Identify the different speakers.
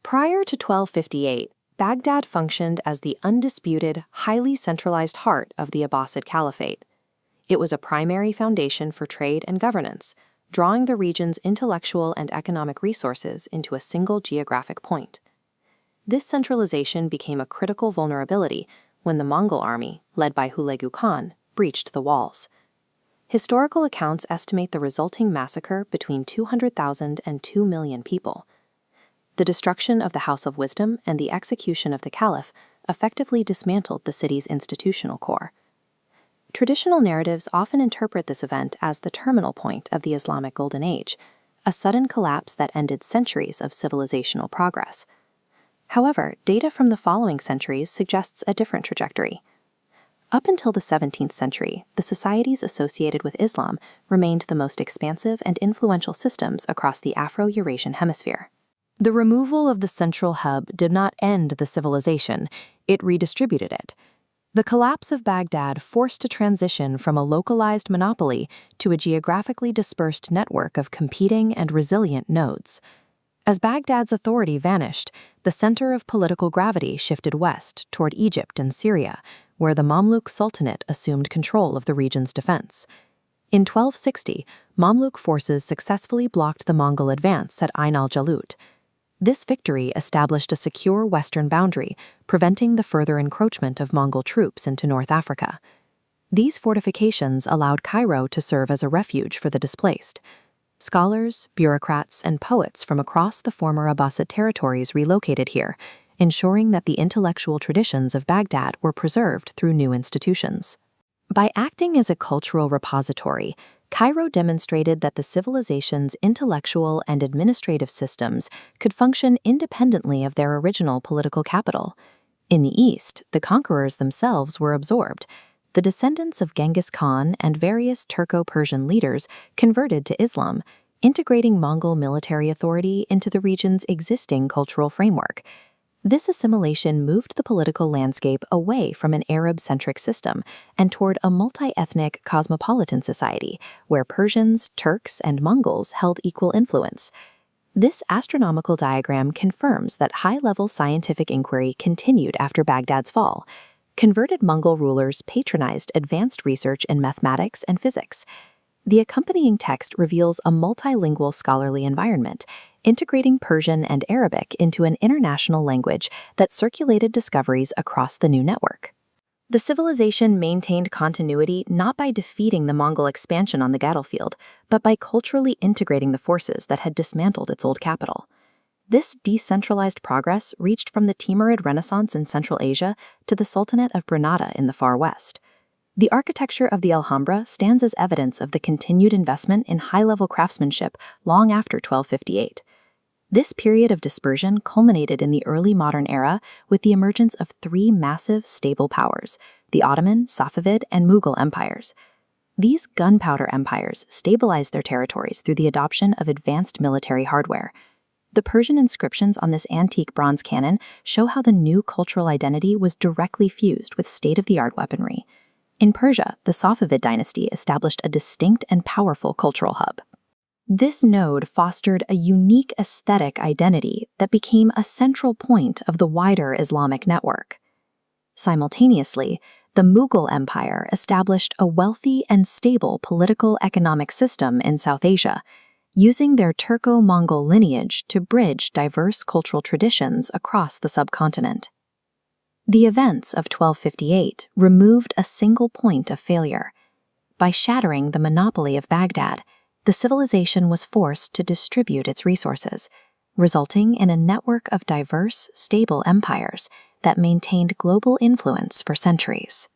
Speaker 1: Prior to 1258, Baghdad functioned as the undisputed, highly centralized heart of the Abbasid Caliphate. It was a primary foundation for trade and governance, drawing the region's intellectual and economic resources into a single geographic point. This centralization became a critical vulnerability when the Mongol army, led by Hulagu Khan, breached the walls. Historical accounts estimate the resulting massacre between 200,000 and 2 million people. The destruction of the House of Wisdom and the execution of the Caliph effectively dismantled the city's institutional core. Traditional narratives often interpret this event as the terminal point of the Islamic Golden Age, a sudden collapse that ended centuries of civilizational progress. However, data from the following centuries suggests a different trajectory. Up until the 17th century, the societies associated with Islam remained the most expansive and influential systems across the Afro-Eurasian hemisphere. The removal of the central hub did not end the civilization, it redistributed it. The collapse of Baghdad forced a transition from a localized monopoly to a geographically dispersed network of competing and resilient nodes. As Baghdad's authority vanished, the center of political gravity shifted west toward Egypt and Syria, where the Mamluk Sultanate assumed control of the region's defense. In 1260, Mamluk forces successfully blocked the Mongol advance at Ain al-Jalut. This victory established a secure western boundary, preventing the further encroachment of Mongol troops into North Africa. These fortifications allowed Cairo to serve as a refuge for the displaced. Scholars, bureaucrats, and poets from across the former Abbasid territories relocated here, ensuring that the intellectual traditions of Baghdad were preserved through new institutions. By acting as a cultural repository, Cairo demonstrated that the civilization's intellectual and administrative systems could function independently of their original political capital. In the east, the conquerors themselves were absorbed. The descendants of Genghis Khan and various Turco-Persian leaders converted to Islam, integrating Mongol military authority into the region's existing cultural framework. This assimilation moved the political landscape away from an Arab-centric system and toward a multi-ethnic cosmopolitan society where Persians, Turks, and Mongols held equal influence. This astronomical diagram confirms that high-level scientific inquiry continued after Baghdad's fall. Converted Mongol rulers patronized advanced research in mathematics and physics. The accompanying text reveals a multilingual scholarly environment, integrating Persian and Arabic into an international language that circulated discoveries across the new network. The civilization maintained continuity not by defeating the Mongol expansion on the battlefield, but by culturally integrating the forces that had dismantled its old capital. This decentralized progress reached from the Timurid Renaissance in Central Asia to the Sultanate of Granada in the far west. The architecture of the Alhambra stands as evidence of the continued investment in high-level craftsmanship long after 1258. This period of dispersion culminated in the early modern era with the emergence of three massive, stable powers, the Ottoman, Safavid, and Mughal empires. These gunpowder empires stabilized their territories through the adoption of advanced military hardware. The Persian inscriptions on this antique bronze cannon show how the new cultural identity was directly fused with state-of-the-art weaponry. In Persia, the Safavid dynasty established a distinct and powerful cultural hub. This node fostered a unique aesthetic identity that became a central point of the wider Islamic network. Simultaneously, the Mughal Empire established a wealthy and stable political economic system in South Asia, using their Turco-Mongol lineage to bridge diverse cultural traditions across the subcontinent. The events of 1258 removed a single point of failure. By shattering the monopoly of Baghdad, the civilization was forced to distribute its resources, resulting in a network of diverse, stable empires that maintained global influence for centuries.